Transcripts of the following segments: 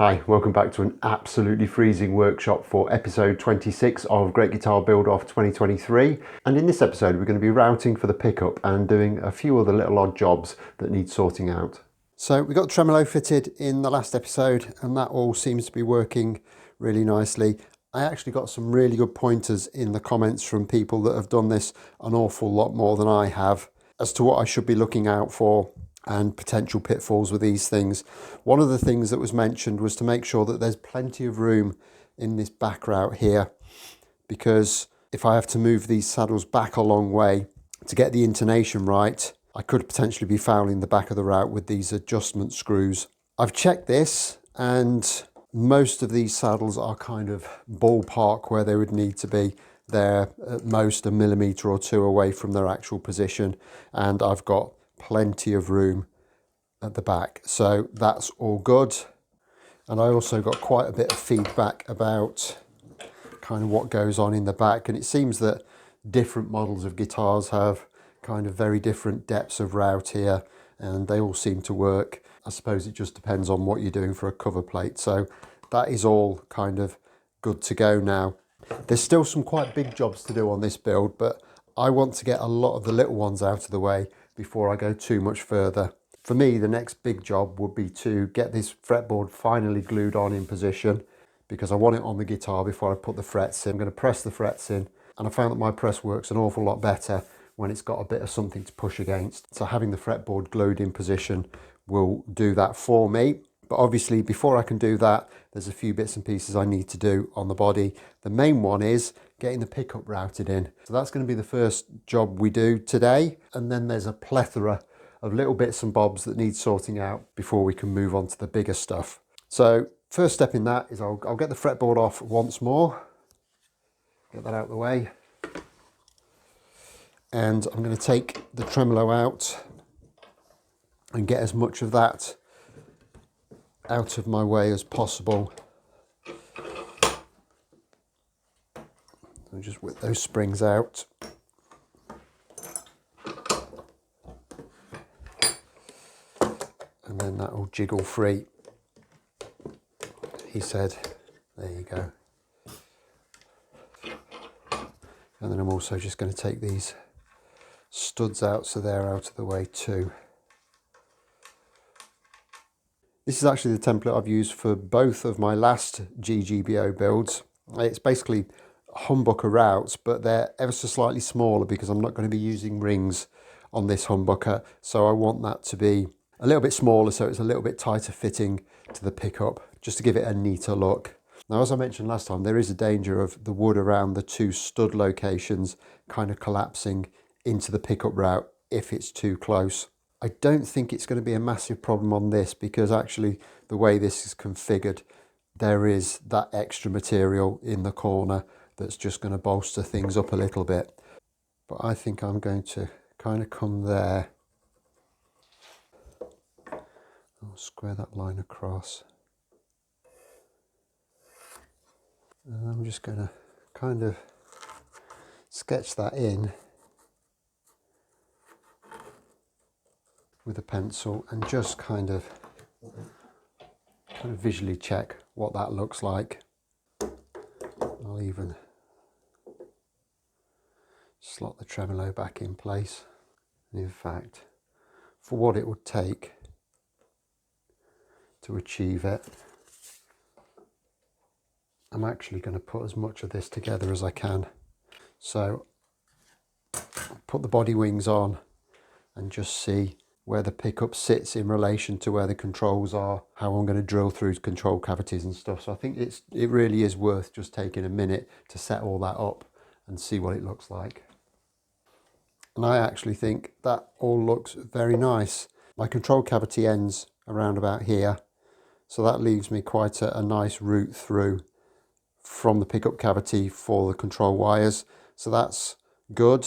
Hi, welcome back to an absolutely freezing workshop for episode 26 of Great Guitar Build Off 2023. And in this episode, we're going to be routing for the pickup and doing a few other little odd jobs that need sorting out. So we got the tremolo fitted in the last episode and that all seems to be working really nicely. I actually got some really good pointers in the comments from people that have done this an awful lot more than I have as to what I should be looking out for and potential pitfalls with these things. One of the things that was mentioned was to make sure that there's plenty of room in this back route here, because if I have to move these saddles back a long way to get the intonation right, I could potentially be fouling the back of the route with these adjustment screws. I've checked this and most of these saddles are kind of ballpark where they would need to be. They're at most a millimetre or two away from their actual position, and I've got plenty of room at the back, so that's all good. And I also got quite a bit of feedback about kind of what goes on in the back, and it seems that different models of guitars have kind of very different depths of route here, and they all seem to work. I suppose it just depends on what you're doing for a cover plate. So that is all kind of good to go now. There's still some quite big jobs to do on this build, but I want to get a lot of the little ones out of the way before I go too much further. For me, the next big job would be to get this fretboard finally glued on in position, because I want it on the guitar before I put the frets in. I'm going to press the frets in, and I found that my press works an awful lot better when it's got a bit of something to push against. So having the fretboard glued in position will do that for me. But obviously before I can do that, there's a few bits and pieces I need to do on the body. The main one is getting the pickup routed in. So that's going to be the first job we do today. And then there's a plethora of little bits and bobs that need sorting out before we can move on to the bigger stuff. So first step in that is I'll get the fretboard off once more. Get that out of the way. And I'm going to take the tremolo out and get as much of that out of my way as possible. So just whip those springs out. And then that will jiggle free. He said, there you go. And then I'm also just going to take these studs out so they're out of the way too. This is actually the template I've used for both of my last GGBO builds. It's basically humbucker routes, but they're ever so slightly smaller because I'm not going to be using rings on this humbucker. So I want that to be a little bit smaller, so it's a little bit tighter fitting to the pickup, just to give it a neater look. Now, as I mentioned last time, there is a danger of the wood around the two stud locations kind of collapsing into the pickup route if it's too close. I don't think it's going to be a massive problem on this, because actually the way this is configured, there is that extra material in the corner that's just going to bolster things up a little bit. But I think I'm going to kind of come there. I'll square that line across. And I'm just going to kind of sketch that in with a pencil and just kind of visually check what that looks like. I'll even slot the tremolo back in place. And in fact, for what it would take to achieve it, I'm actually going to put as much of this together as I can. So I'll put the body wings on and just see where the pickup sits in relation to where the controls are, how I'm going to drill through control cavities and stuff. So I think it really is worth just taking a minute to set all that up and see what it looks like. And I actually think that all looks very nice. My control cavity ends around about here, so that leaves me quite a nice route through from the pickup cavity for the control wires. So that's good.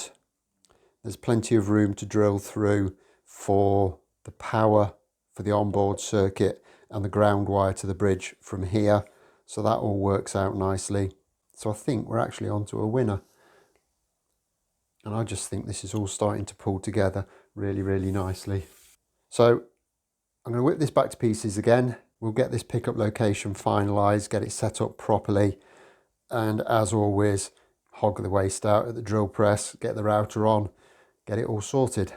There's plenty of room to drill through for the power for the onboard circuit and the ground wire to the bridge from here. So that all works out nicely. So I think we're actually onto a winner. And I just think this is all starting to pull together really, really nicely. So I'm going to whip this back to pieces again We'll get this pickup location finalised, get it set up properly, and as always, hog the waste out at the drill press, get the router on, get it all sorted.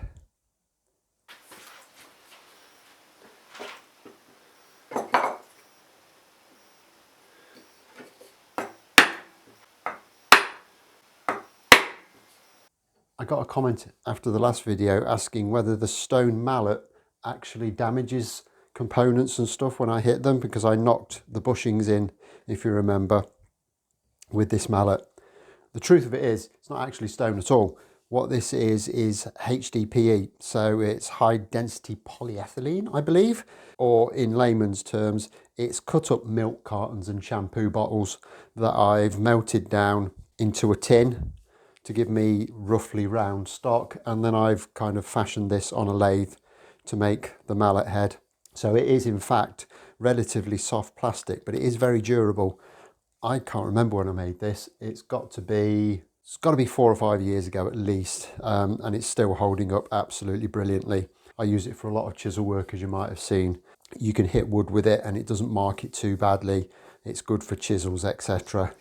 I got a comment after the last video asking whether the stone mallet actually damages components and stuff when I hit them, because I knocked the bushings in, if you remember, with this mallet. The truth of it is, it's not actually stone at all. What this is HDPE, so it's high density polyethylene, I believe, or in layman's terms, it's cut up milk cartons and shampoo bottles that I've melted down into a tin to give me roughly round stock, and then I've kind of fashioned this on a lathe to make the mallet head. So it is in fact relatively soft plastic, but it is very durable. I can't remember when I made this. It's got to be 4 or 5 years ago at least, and it's still holding up absolutely brilliantly. I use it for a lot of chisel work, as you might have seen. You can hit wood with it and it doesn't mark it too badly. It's good for chisels, etc.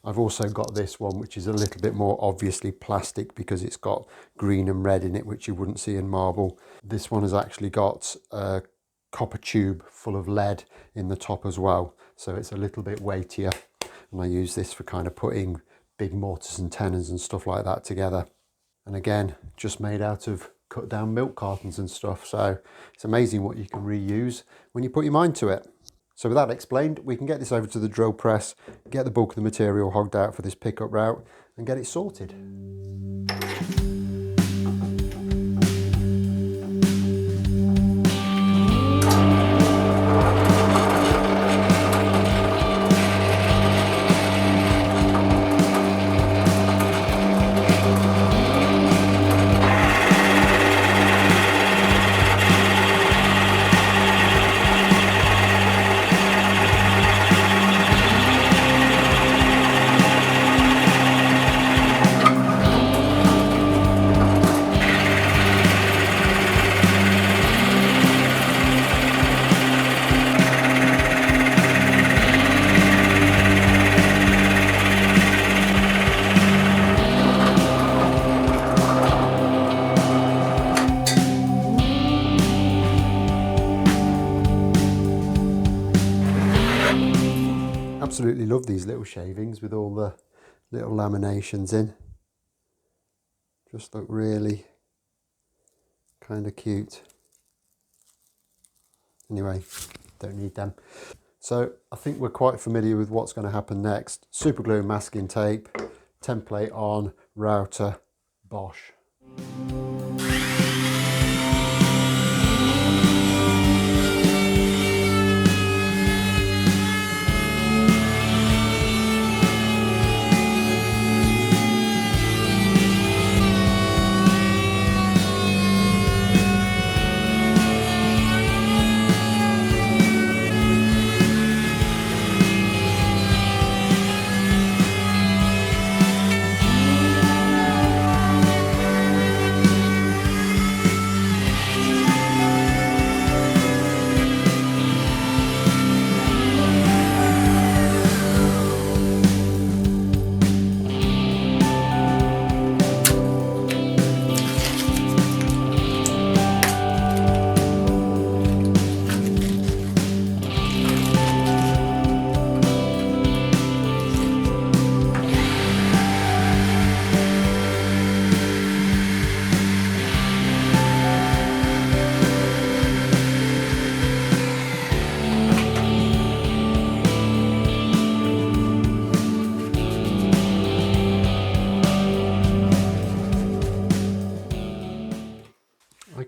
I've also got this one, which is a little bit more obviously plastic because it's got green and red in it, which you wouldn't see in marble. This one has actually got a copper tube full of lead in the top as well, so it's a little bit weightier, and I use this for kind of putting big mortars and tenons and stuff like that together. And again, just made out of cut down milk cartons and stuff, so it's amazing what you can reuse when you put your mind to it. So with that explained, we can get this over to the drill press, get the bulk of the material hogged out for this pickup route and get it sorted. Absolutely love these little shavings with all the little laminations in. Just look really kind of cute. Anyway, don't need them. So I think we're quite familiar with what's going to happen next. Super glue, masking tape, template on, router, bosh.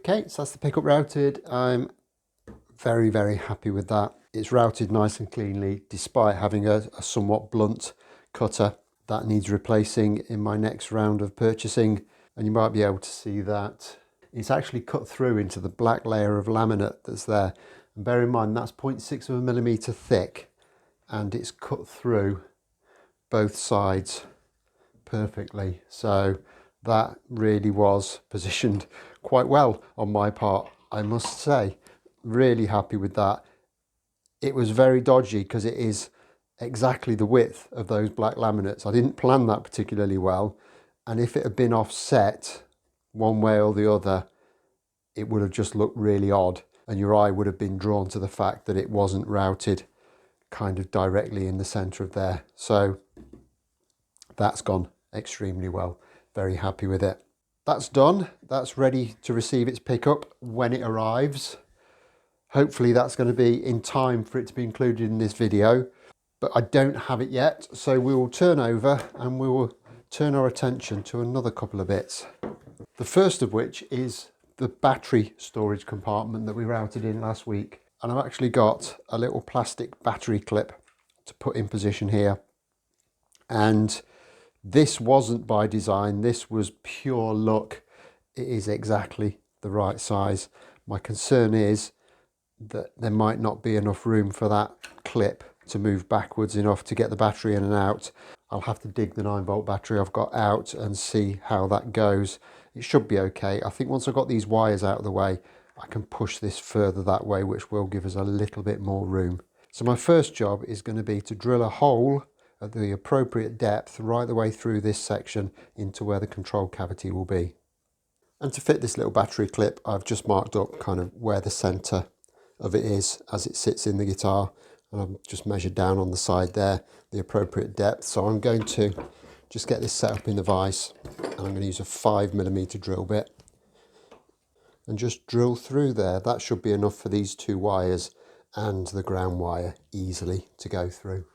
Okay, so that's the pickup routed. I'm very, very happy with that. It's routed nice and cleanly, despite having a somewhat blunt cutter that needs replacing in my next round of purchasing. And you might be able to see that it's actually cut through into the black layer of laminate that's there. And bear in mind, that's 0.6 of a millimetre thick, and it's cut through both sides perfectly. So that really was positioned quite well on my part, I must say. Really happy with that. it was very dodgy because it is exactly the width of those black laminates. I didn't plan that particularly well, and if it had been offset one way or the other, it would have just looked really odd, and your eye would have been drawn to the fact that it wasn't routed kind of directly in the center of there. So that's gone extremely well. Very happy with it. That's done. That's ready to receive its pickup when it arrives. Hopefully that's going to be in time for it to be included in this video, but I don't have it yet. So we will turn over and we will turn our attention to another couple of bits. The first of which is the battery storage compartment that we routed in last week. And I've actually got a little plastic battery clip to put in position here. And this wasn't by design, this was pure luck. It is exactly the right size. My concern is that there might not be enough room for that clip to move backwards enough to get the battery in and out. I'll have to dig the 9-volt battery I've got out and see how that goes. It should be okay. I think once I've got these wires out of the way, I can push this further that way, which will give us a little bit more room. So my first job is going to be to drill a hole at the appropriate depth right the way through this section into where the control cavity will be. And to fit this little battery clip, I've just marked up kind of where the center of it is as it sits in the guitar, and I've just measured down on the side there the appropriate depth. So I'm going to just get this set up in the vise, and I'm going to use a 5mm drill bit and just drill through there. That should be enough for these 2 wires and the ground wire easily to go through.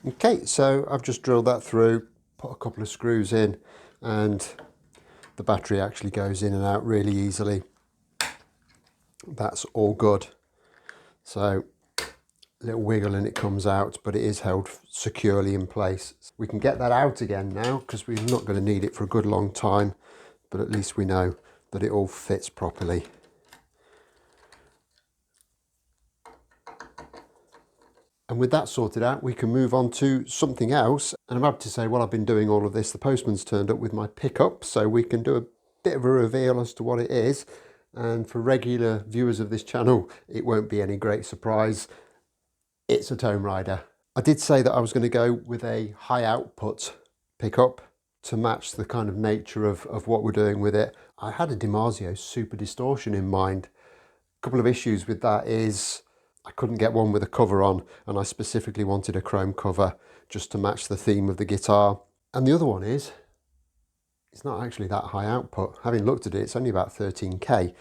Okay, so I've just drilled that through, put a couple of screws in, and the battery actually goes in and out really easily. That's all good. So a little wiggle and it comes out, but it is held securely in place. We can get that out again now because we're not going to need it for a good long time, but at least we know that it all fits properly. And with that sorted out, we can move on to something else. And I'm happy to say, while I've been doing all of this, the postman's turned up with my pickup, so we can do a bit of a reveal as to what it is. And for regular viewers of this channel, it won't be any great surprise. It's a Tome Rider. I did say that I was going to go with a high output pickup to match the kind of nature of what we're doing with it. I had a DiMarzio Super Distortion in mind. A couple of issues with that is I couldn't get one with a cover on, and I specifically wanted a chrome cover just to match the theme of the guitar. And the other one is, it's not actually that high output. Having looked at it, it's only about 13k.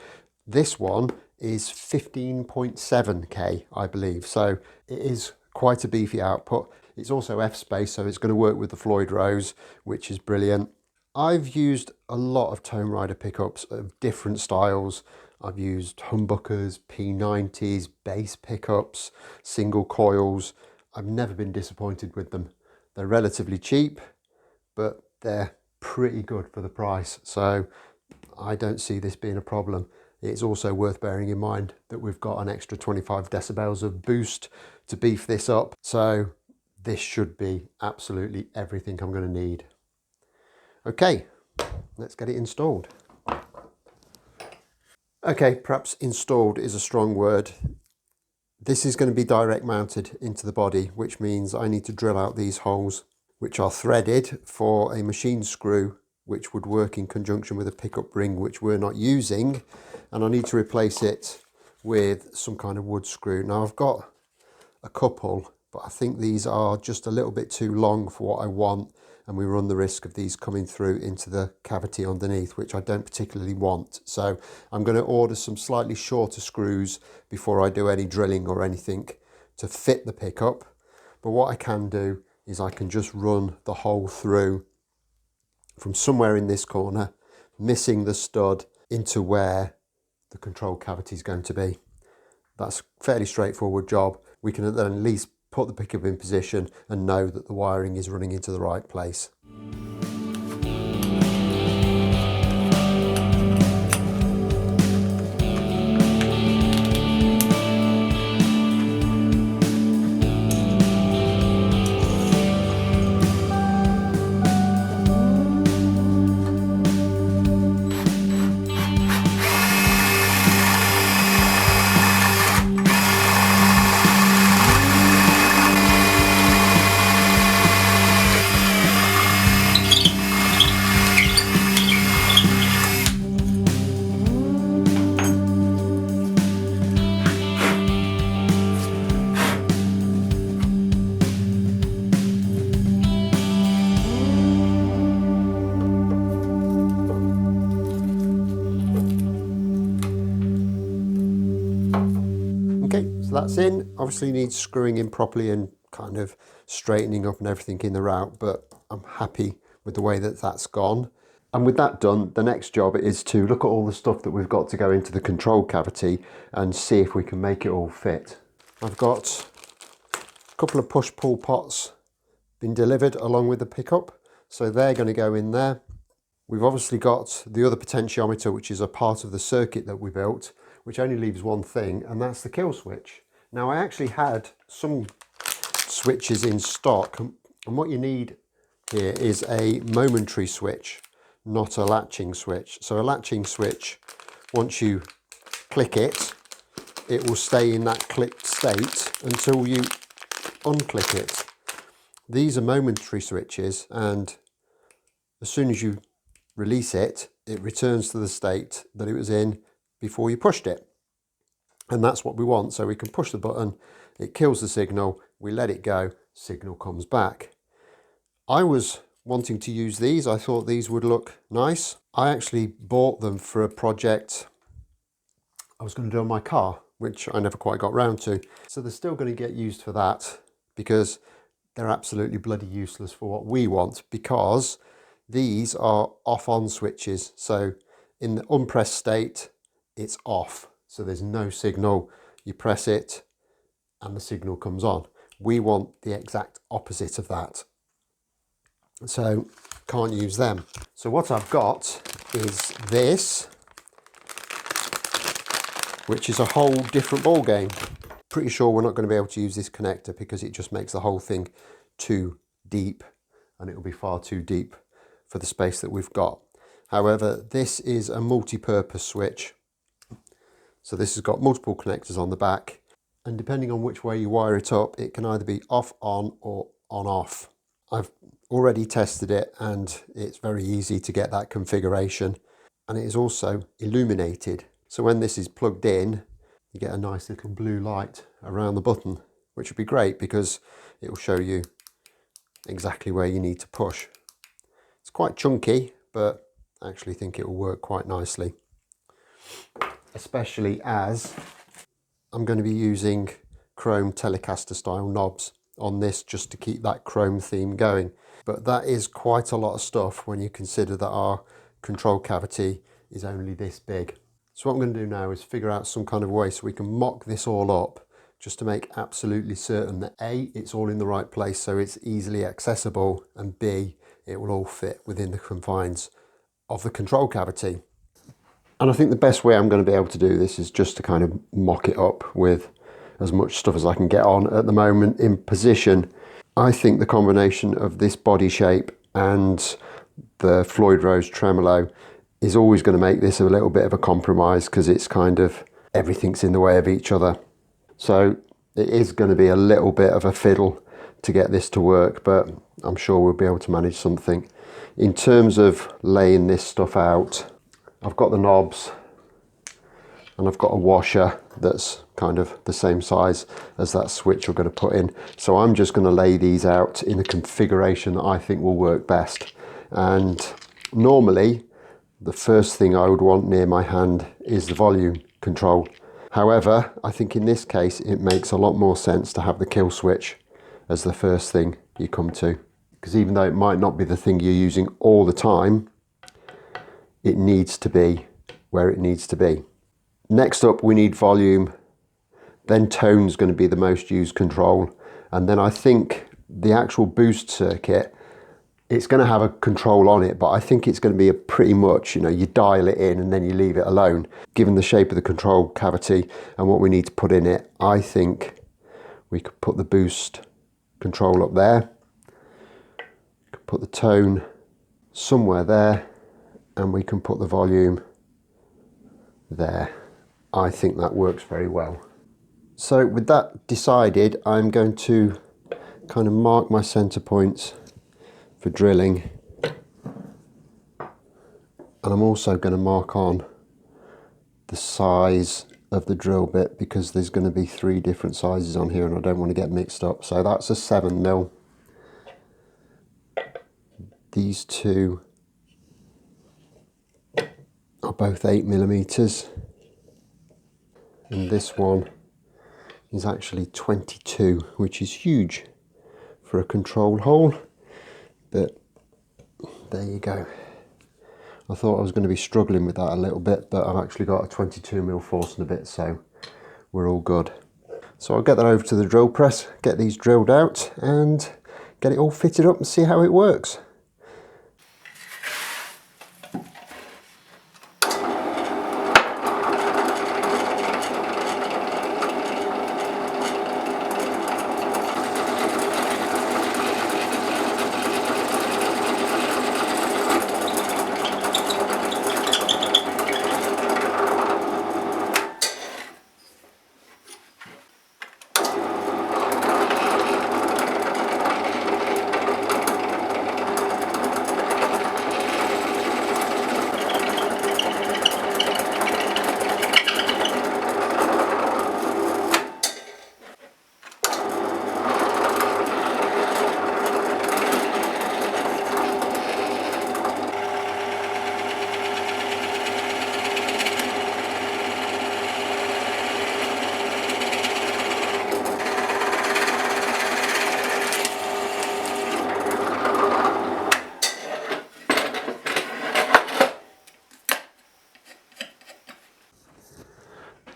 This one is 15.7k, I believe. So it is quite a beefy output. It's also F-Space, so it's going to work with the Floyd Rose, which is brilliant. I've used a lot of Tome Rider pickups of different styles. I've used humbuckers, P90s, bass pickups, single coils. I've never been disappointed with them. They're relatively cheap, but they're pretty good for the price. So I don't see this being a problem. It's also worth bearing in mind that we've got an extra 25 decibels of boost to beef this up. So this should be absolutely everything I'm going to need. Okay, let's get it installed. Okay, perhaps installed is a strong word. This is going to be direct mounted into the body, which means I need to drill out these holes, which are threaded for a machine screw which would work in conjunction with a pickup ring which we're not using, and I need to replace it with some kind of wood screw. Now I've got a couple, but I think these are just a little bit too long for what I want, and we run the risk of these coming through into the cavity underneath, which I don't particularly want. So I'm going to order some slightly shorter screws before I do any drilling or anything to fit the pickup. But what I can do is I can just run the hole through from somewhere in this corner, missing the stud, into where the control cavity is going to be. That's a fairly straightforward job. We can then at least put the pickup in position and know that the wiring is running into the right place. Okay, so that's in. Obviously needs screwing in properly and kind of straightening up and everything in the route, but I'm happy with the way that that's gone. And with that done, the next job is to look at all the stuff that we've got to go into the control cavity and see if we can make it all fit. I've got a couple of push-pull pots been delivered along with the pickup, so they're going to go in there. We've obviously got the other potentiometer, which is a part of the circuit that we built, which only leaves one thing, and that's the kill switch. Now I actually had some switches in stock, and what you need here is a momentary switch, not a latching switch. So a latching switch, once you click it, it will stay in that clicked state until you unclick it. These are momentary switches, and as soon as you release it, it returns to the state that it was in before you pushed it. And that's what we want. So we can push the button, it kills the signal, we let it go, signal comes back. I was wanting to use these. I thought these would look nice. I actually bought them for a project I was going to do on my car, which I never quite got round to. So they're still going to get used for that, because they're absolutely bloody useless for what we want, because these are off-on switches. So in the unpressed state, it's off. So there's no signal. You press it and the signal comes on. We want the exact opposite of that. So can't use them. So what I've got is this, which is a whole different ball game. Pretty sure we're not going to be able to use this connector because it just makes the whole thing too deep, and it will be far too deep for the space that we've got. However, this is a multi-purpose switch. So this has got multiple connectors on the back, and depending on which way you wire it up, it can either be off on or on off. I've already tested it and it's very easy to get that configuration, and it is also illuminated. So when this is plugged in, you get a nice little blue light around the button, which would be great because it will show you exactly where you need to push. It's quite chunky, but I actually think it will work quite nicely, especially as I'm going to be using chrome Telecaster style knobs on this just to keep that chrome theme going. But that is quite a lot of stuff when you consider that our control cavity is only this big. So what I'm going to do now is figure out some kind of way so we can mock this all up, just to make absolutely certain that A, it's all in the right place so it's easily accessible, and B, it will all fit within the confines of the control cavity. And I think the best way I'm going to be able to do this is just to kind of mock it up with as much stuff as I can get on at the moment in position. I think the combination of this body shape and the Floyd Rose tremolo is always going to make this a little bit of a compromise, because it's kind of everything's in the way of each other. So it is going to be a little bit of a fiddle to get this to work, but I'm sure we'll be able to manage something. In terms of laying this stuff out, I've got the knobs and I've got a washer that's kind of the same size as that switch we're going to put in. So I'm just going to lay these out in a configuration that I think will work best. And normally the first thing I would want near my hand is the volume control. However, I think in this case it makes a lot more sense to have the kill switch as the first thing you come to. Because even though it might not be the thing you're using all the time, it needs to be where it needs to be. Next up we need volume, then tone's going to be the most used control, and then I think the actual boost circuit, it's going to have a control on it, but I think it's going to be a pretty much, you dial it in and then you leave it alone. Given the shape of the control cavity and what we need to put in it, I think we could put the boost control up there, could put the tone somewhere there, and we can put the volume there. I think that works very well. So with that decided, I'm going to kind of mark my center points for drilling, and I'm also going to mark on the size of the drill bit, because there's going to be 3 different sizes on here and I don't want to get mixed up. So that's a 7mm. These two are both 8mm. And this one is actually 22, which is huge for a control hole, but there you go. I thought I was going to be struggling with that a little bit, but I've actually got a 22mm force and a bit, so we're all good. So I'll get that over to the drill press, get these drilled out and get it all fitted up and see how it works.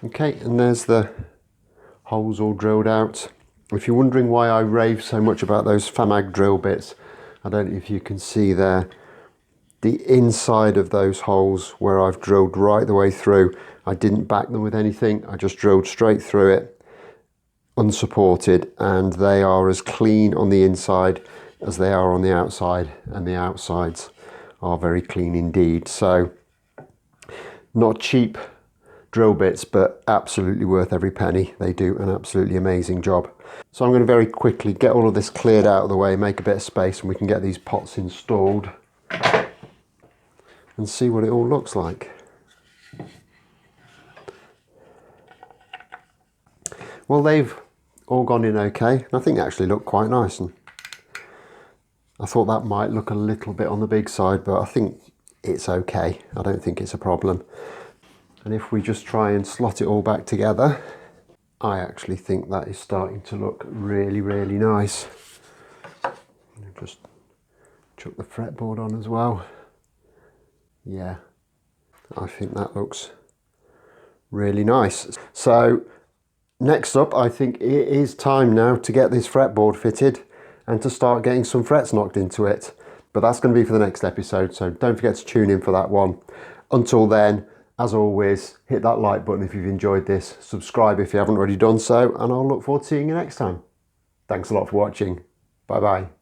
Okay, and there's the holes all drilled out. If you're wondering why I rave so much about those FAMAG drill bits, I don't know if you can see there, the inside of those holes where I've drilled right the way through, I didn't back them with anything, I just drilled straight through it, unsupported, and they are as clean on the inside as they are on the outside, and the outsides are very clean indeed. So not cheap drill bits, but absolutely worth every penny. They do an absolutely amazing job. So I'm going to very quickly get all of this cleared out of the way, make a bit of space, and we can get these pots installed and see what it all looks like. Well, they've all gone in okay. I think they actually look quite nice, and I thought that might look a little bit on the big side, but I think it's okay. I don't think it's a problem. And if we just try and slot it all back together, I actually think that is starting to look really, really nice. Just chuck the fretboard on as well. Yeah, I think that looks really nice. So next up, I think it is time now to get this fretboard fitted and to start getting some frets knocked into it. But that's going to be for the next episode, so don't forget to tune in for that one. Until then, as always, hit that like button if you've enjoyed this, subscribe if you haven't already done so, and I'll look forward to seeing you next time. Thanks a lot for watching. Bye bye.